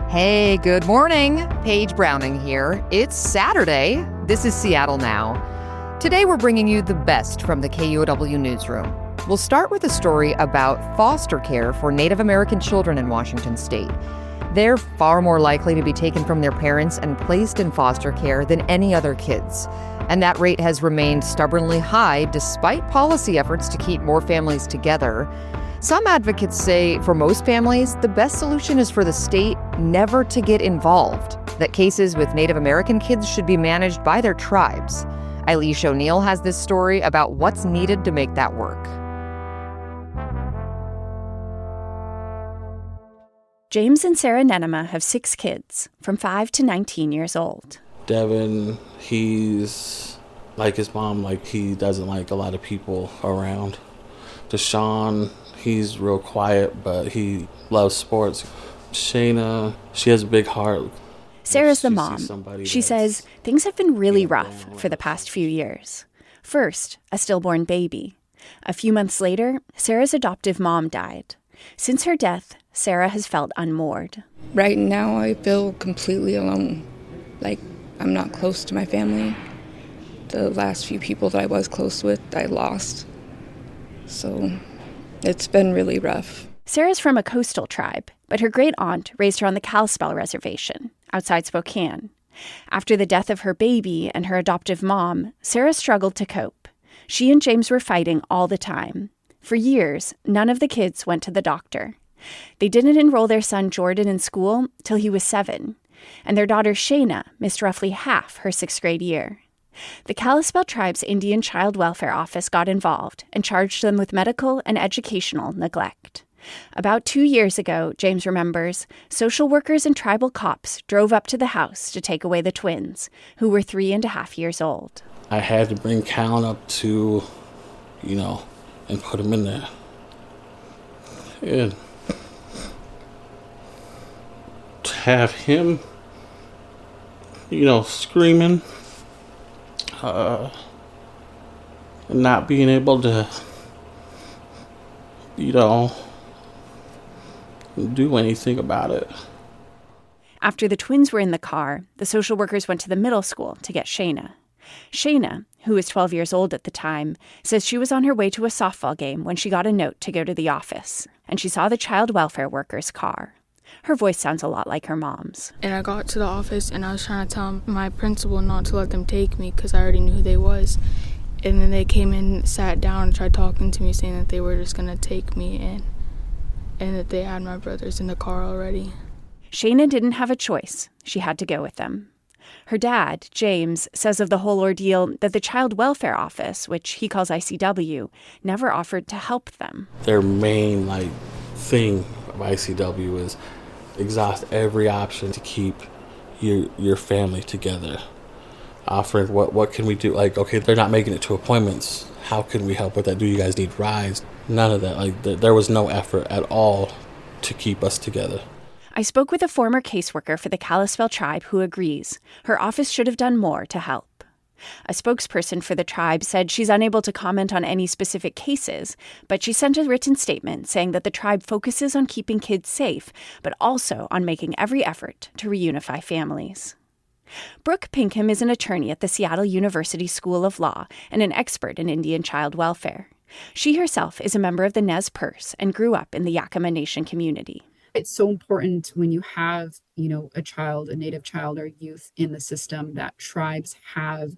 Hey, good morning. Paige Browning here. It's Saturday. This is Seattle Now. Today we're bringing you the best from the KUOW Newsroom. We'll start with a story about foster care for Native American children in Washington state. They're far more likely to be taken from their parents and placed in foster care than any other kids. And that rate has remained stubbornly high despite policy efforts to keep more families together. Some advocates say for most families, the best solution is for the state never to get involved, that cases with Native American kids should be managed by their tribes. Eilish O'Neill has this story about what's needed to make that work. James and Sarah Nenema have 6 kids, from 5 to 19 years old. Devin, he's like his mom, like he doesn't like a lot of people around. Deshaun, he's real quiet, but he loves sports. Shayna, she has a big heart. Sarah's the mom. She says things have been really rough for the past few years. First, a stillborn baby. A few months later, Sarah's adoptive mom died. Since her death, Sarah has felt unmoored. Right now, I feel completely alone. Like, I'm not close to my family. The last few people that I was close with, I lost. So, it's been really rough. Sarah's from a coastal tribe, but her great-aunt raised her on the Kalispel Reservation, outside Spokane. After the death of her baby and her adoptive mom, Sarah struggled to cope. She and James were fighting all the time. For years, none of the kids went to the doctor. They didn't enroll their son Jordan in school till he was 7, and their daughter Shayna missed roughly half her 6th grade year. The Kalispel Tribe's Indian Child Welfare Office got involved and charged them with medical and educational neglect. About 2 years ago, James remembers, social workers and tribal cops drove up to the house to take away the twins, who were 3.5 years old. I had to bring Callan up to, and put him in there. And to have him, screaming, and not being able to, do anything about it. After the twins were in the car, the social workers went to the middle school to get Shayna. Shayna, who was 12 years old at the time, says she was on her way to a softball game when she got a note to go to the office, and she saw the child welfare worker's car. Her voice sounds a lot like her mom's. And I got to the office, and I was trying to tell my principal not to let them take me because I already knew who they was. And then they came in, sat down, and tried talking to me, saying that they were just going to take me in, and that they had my brothers in the car already. Shayna didn't have a choice. She had to go with them. Her dad, James, says of the whole ordeal that the Child Welfare Office, which he calls ICW, never offered to help them. Their main thing of ICW is exhaust every option to keep your family together. Offering what can we do? Okay, they're not making it to appointments. How can we help with that? Do you guys need rides? None of that. There was no effort at all to keep us together. I spoke with a former caseworker for the Kalispel tribe who agrees her office should have done more to help. A spokesperson for the tribe said she's unable to comment on any specific cases, but she sent a written statement saying that the tribe focuses on keeping kids safe, but also on making every effort to reunify families. Brooke Pinkham is an attorney at the Seattle University School of Law and an expert in Indian child welfare. She herself is a member of the Nez Perce and grew up in the Yakama Nation community. It's so important when you have, a child, a Native child or youth in the system that tribes have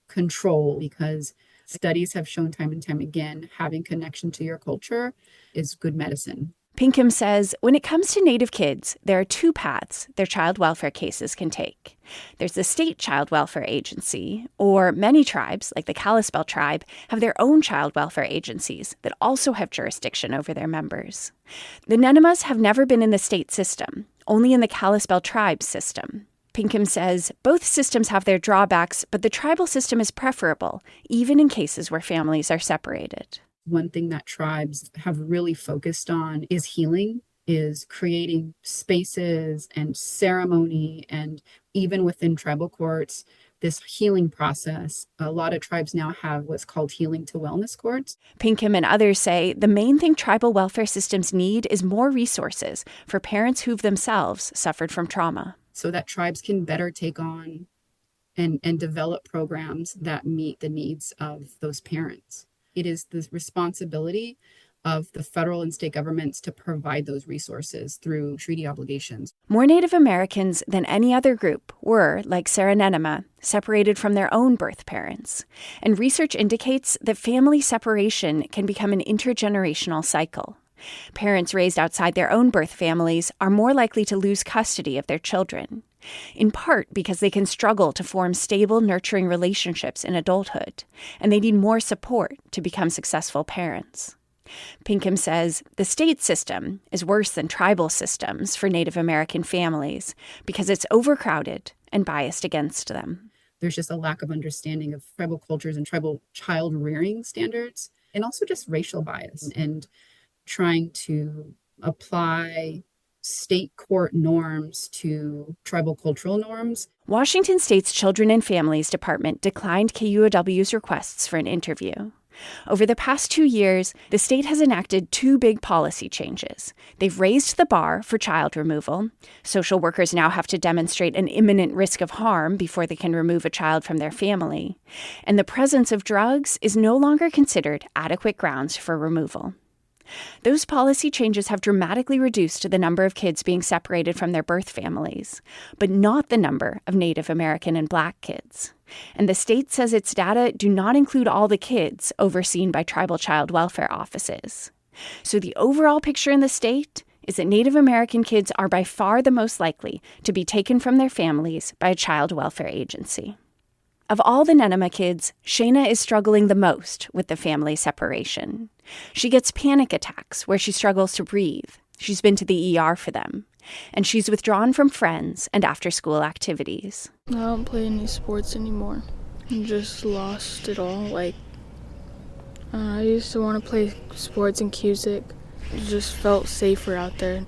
control, because studies have shown time and time again, having connection to your culture is good medicine. Pinkham says when it comes to Native kids, there are 2 paths their child welfare cases can take. There's the state child welfare agency, or many tribes, like the Kalispel tribe, have their own child welfare agencies that also have jurisdiction over their members. The Nenemas have never been in the state system, only in the Kalispel tribe system. Pinkham says both systems have their drawbacks, but the tribal system is preferable, even in cases where families are separated. One thing that tribes have really focused on is healing, is creating spaces and ceremony, and even within tribal courts, this healing process. A lot of tribes now have what's called healing to wellness courts. Pinkham and others say the main thing tribal welfare systems need is more resources for parents who've themselves suffered from trauma. So that tribes can better take on and develop programs that meet the needs of those parents. It is the responsibility of the federal and state governments to provide those resources through treaty obligations. More Native Americans than any other group were, like Sarah Nenema, separated from their own birth parents. And research indicates that family separation can become an intergenerational cycle. Parents raised outside their own birth families are more likely to lose custody of their children, in part because they can struggle to form stable, nurturing relationships in adulthood, and they need more support to become successful parents. Pinkham says the state system is worse than tribal systems for Native American families because it's overcrowded and biased against them. There's just a lack of understanding of tribal cultures and tribal child rearing standards, and also just racial bias and trying to apply state court norms to tribal cultural norms. Washington State's Children and Families Department declined KUOW's requests for an interview. Over the past 2 years, the state has enacted 2 big policy changes. They've raised the bar for child removal. Social workers now have to demonstrate an imminent risk of harm before they can remove a child from their family. And the presence of drugs is no longer considered adequate grounds for removal. Those policy changes have dramatically reduced the number of kids being separated from their birth families, but not the number of Native American and Black kids. And the state says its data do not include all the kids overseen by tribal child welfare offices. So the overall picture in the state is that Native American kids are by far the most likely to be taken from their families by a child welfare agency. Of all the Nenema kids, Shayna is struggling the most with the family separation. She gets panic attacks where she struggles to breathe. She's been to the ER for them. And she's withdrawn from friends and after-school activities. I don't play any sports anymore. I'm just lost it all. I used to want to play sports in Cusick. It just felt safer out there.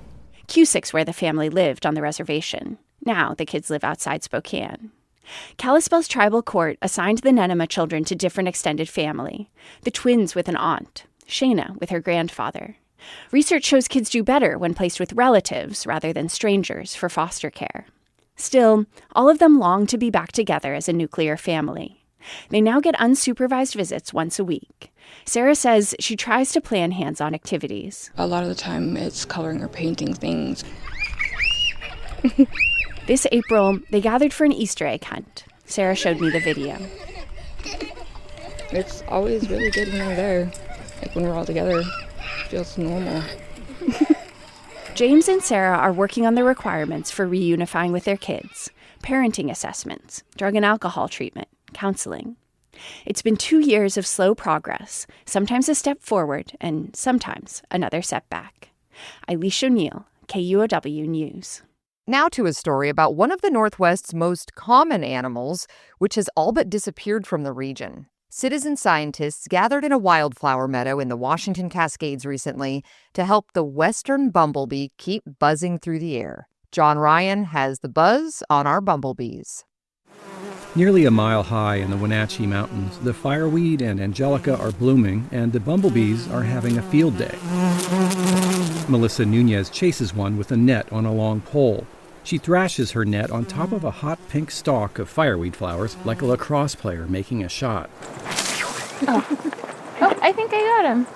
Cusick's where the family lived on the reservation. Now the kids live outside Spokane. Kalispell's tribal court assigned the Nenema children to different extended family. The twins with an aunt, Shayna with her grandfather. Research shows kids do better when placed with relatives rather than strangers for foster care. Still, all of them long to be back together as a nuclear family. They now get unsupervised visits once a week. Sarah says she tries to plan hands-on activities. A lot of the time it's coloring or painting things. This April, they gathered for an Easter egg hunt. Sarah showed me the video. It's always really good when we're there. When we're all together, it feels normal. James and Sarah are working on the requirements for reunifying with their kids. Parenting assessments, drug and alcohol treatment, counseling. It's been 2 years of slow progress, sometimes a step forward and sometimes another setback. Eilish O'Neill, KUOW News. Now to a story about one of the Northwest's most common animals, which has all but disappeared from the region. Citizen scientists gathered in a wildflower meadow in the Washington Cascades recently to help the western bumblebee keep buzzing through the air. John Ryan has the buzz on our bumblebees. Nearly a mile high in the Wenatchee Mountains, the fireweed and angelica are blooming, and the bumblebees are having a field day. Melissa Nunez chases one with a net on a long pole. She thrashes her net on top of a hot pink stalk of fireweed flowers like a lacrosse player making a shot. Oh, I think I got him.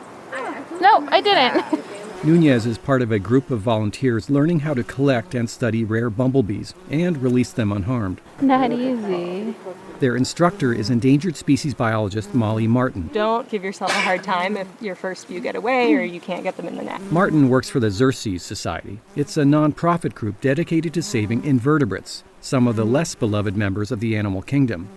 No, I didn't. Nunez is part of a group of volunteers learning how to collect and study rare bumblebees and release them unharmed. Not easy. Their instructor is endangered species biologist Molly Martin. Don't give yourself a hard time if your first few get away or you can't get them in the net. Martin works for the Xerces Society. It's a nonprofit group dedicated to saving invertebrates, some of the less beloved members of the animal kingdom.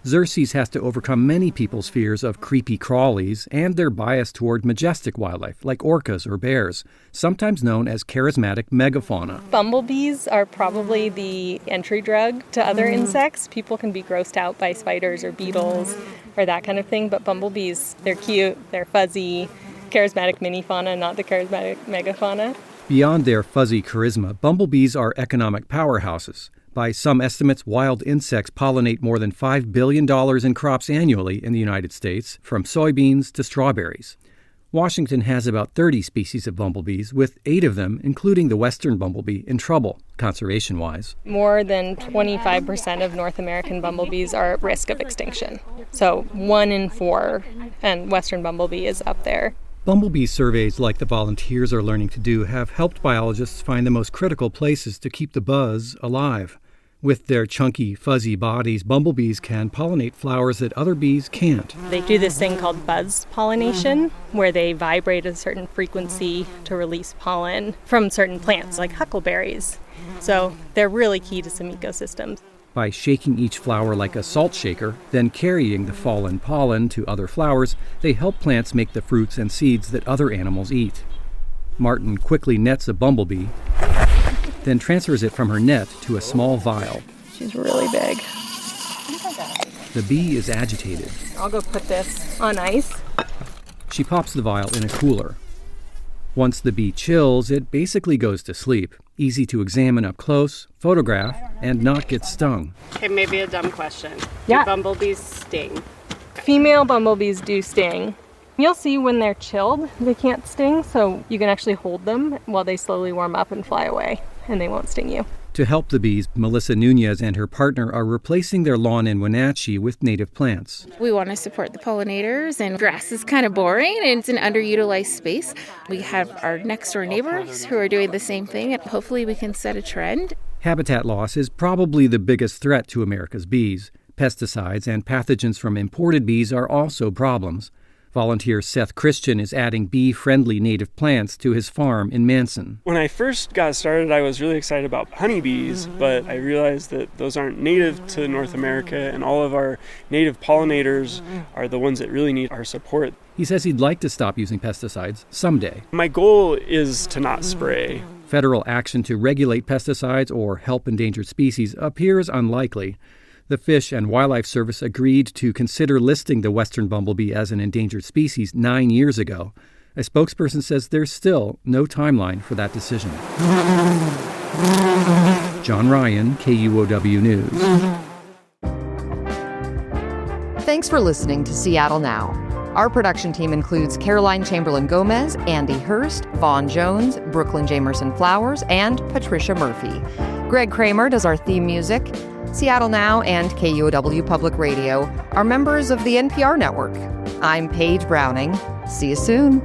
Xerces has to overcome many people's fears of creepy crawlies and their bias toward majestic wildlife like orcas or bears, sometimes known as charismatic megafauna. Bumblebees are probably the entry drug to other insects. People can be grossed out by spiders or beetles or that kind of thing, but bumblebees, they're cute, they're fuzzy, charismatic mini fauna, not the charismatic megafauna. Beyond their fuzzy charisma, bumblebees are economic powerhouses. By some estimates, wild insects pollinate more than $5 billion in crops annually in the United States, from soybeans to strawberries. Washington has about 30 species of bumblebees, with 8 of them, including the western bumblebee, in trouble, conservation-wise. More than 25% of North American bumblebees are at risk of extinction. So 1 in 4, and western bumblebee is up there. Bumblebee surveys like the volunteers are learning to do have helped biologists find the most critical places to keep the buzz alive. With their chunky, fuzzy bodies, bumblebees can pollinate flowers that other bees can't. They do this thing called buzz pollination, where they vibrate at a certain frequency to release pollen from certain plants, like huckleberries. So they're really key to some ecosystems. By shaking each flower like a salt shaker, then carrying the fallen pollen to other flowers, they help plants make the fruits and seeds that other animals eat. Martin quickly nets a bumblebee, then transfers it from her net to a small vial. She's really big. The bee is agitated. I'll go put this on ice. She pops the vial in a cooler. Once the bee chills, it basically goes to sleep. Easy to examine up close, photograph, and not get stung. Okay, maybe a dumb question. Yeah. Do bumblebees sting? Female bumblebees do sting. You'll see when they're chilled, they can't sting, so you can actually hold them while they slowly warm up and fly away, and they won't sting you. To help the bees, Melissa Nunez and her partner are replacing their lawn in Wenatchee with native plants. We want to support the pollinators, and grass is kind of boring and it's an underutilized space. We have our next door neighbors who are doing the same thing, and hopefully we can set a trend. Habitat loss is probably the biggest threat to America's bees. Pesticides and pathogens from imported bees are also problems. Volunteer Seth Christian is adding bee-friendly native plants to his farm in Manson. When I first got started, I was really excited about honeybees, but I realized that those aren't native to North America, and all of our native pollinators are the ones that really need our support. He says he'd like to stop using pesticides someday. My goal is to not spray. Federal action to regulate pesticides or help endangered species appears unlikely. The Fish and Wildlife Service agreed to consider listing the western bumblebee as an endangered species 9 years ago. A spokesperson says there's still no timeline for that decision. John Ryan, KUOW News. Thanks for listening to Seattle Now. Our production team includes Caroline Chamberlain-Gomez, Andy Hurst, Vaughn Jones, Brooklyn Jamerson Flowers, and Patricia Murphy. Greg Kramer does our theme music. Seattle Now and KUOW Public Radio are members of the NPR network. I'm Paige Browning. See you soon.